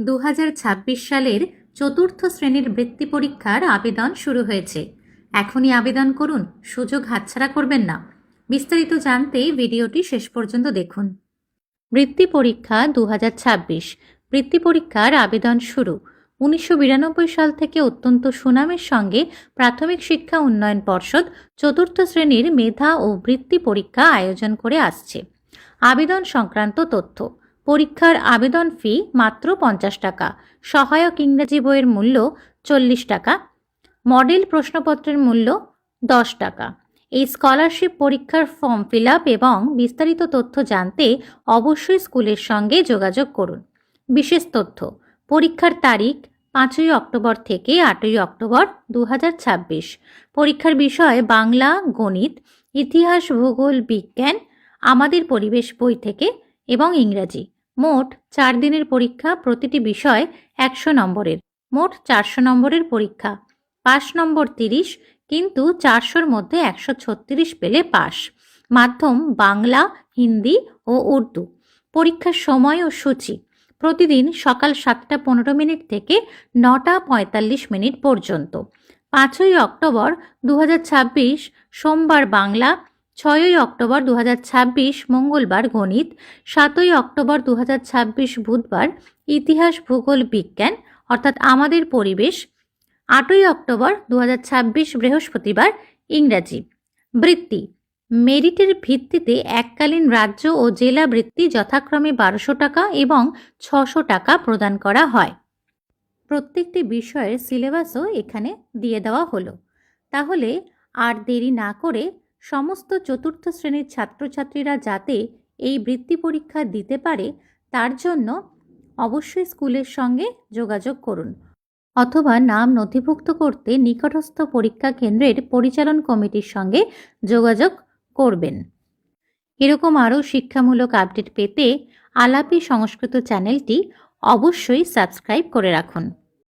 2026 সালের চতুর্থ শ্রেণীর বৃত্তি পরীক্ষার আবেদন শুরু হয়েছে। এখনই আবেদন করুন, সুযোগ হাতছাড়া করবেন না। বিস্তারিত জানতে ভিডিওটি শেষ পর্যন্ত দেখুন। বৃত্তি পরীক্ষা 2026 বৃত্তি পরীক্ষার আবেদন শুরু। 1992 সাল থেকে অত্যন্ত সুনামের সঙ্গে প্রাথমিক শিক্ষা উন্নয়ন পর্ষদ চতুর্থ শ্রেণীর মেধা ও বৃত্তি পরীক্ষা আয়োজন করে আসছে। আবেদন সংক্রান্ত তথ্য: পরীক্ষার আবেদন ফি মাত্র 50 টাকা, সহায়ক ইংরেজি বইয়ের মূল্য 40 টাকা, মডেল প্রশ্নপত্রের মূল্য 10 টাকা। এই স্কলারশিপ পরীক্ষার ফর্ম ফিল আপ এবং বিস্তারিত তথ্য জানতে অবশ্যই স্কুলের সঙ্গে যোগাযোগ করুন। বিশেষ তথ্য: পরীক্ষার তারিখ 5ই অক্টোবর থেকে 8ই অক্টোবর 2026। পরীক্ষার বিষয় বাংলা, গণিত, ইতিহাস, ভূগোল, বিজ্ঞান, আমাদের পরিবেশ বই থেকে এবং ইংরাজি। মোট 4 দিনের পরীক্ষা, প্রতিটি বিষয় 100 নম্বরের। মোট 400 নম্বরের পরীক্ষা। পাস নম্বর 30, কিন্তু 400-র মধ্যে 136 পেলে পাস। মাধ্যম বাংলা, হিন্দি ও উর্দু। পরীক্ষার সময় ও সূচি: প্রতিদিন সকাল 7:15 থেকে 9:45 পর্যন্ত। 5ই অক্টোবর 2026 সোমবার বাংলা, 6ই অক্টোবর 2026 মঙ্গলবার গণিত, 7ই অক্টোবর 2026 বুধবার ইতিহাস, ভূগোল, বিজ্ঞান অর্থাৎ আমাদের পরিবেশ, 8ই অক্টোবর 2026 বৃহস্পতিবার ইংরাজি। বৃত্তি: মেরিটের ভিত্তিতে এককালীন রাজ্য ও জেলা বৃত্তি যথাক্রমে 1200 টাকা এবং 600 টাকা প্রদান করা হয়। প্রত্যেকটি বিষয়ের সিলেবাসও এখানে দিয়ে দেওয়া হলো। তাহলে আর দেরি না করে সমস্ত চতুর্থ শ্রেণীর ছাত্রছাত্রীরা যাতে এই বৃত্তি পরীক্ষা দিতে পারে তার জন্য অবশ্যই স্কুলের সঙ্গে যোগাযোগ করুন, অথবা নাম নথিভুক্ত করতে নিকটস্থ পরীক্ষা কেন্দ্রের পরিচালন কমিটির সঙ্গে যোগাযোগ করবেন। এরকম আরও শিক্ষামূলক আপডেট পেতে আলাপি সংস্কৃত চ্যানেলটি অবশ্যই সাবস্ক্রাইব করে রাখুন।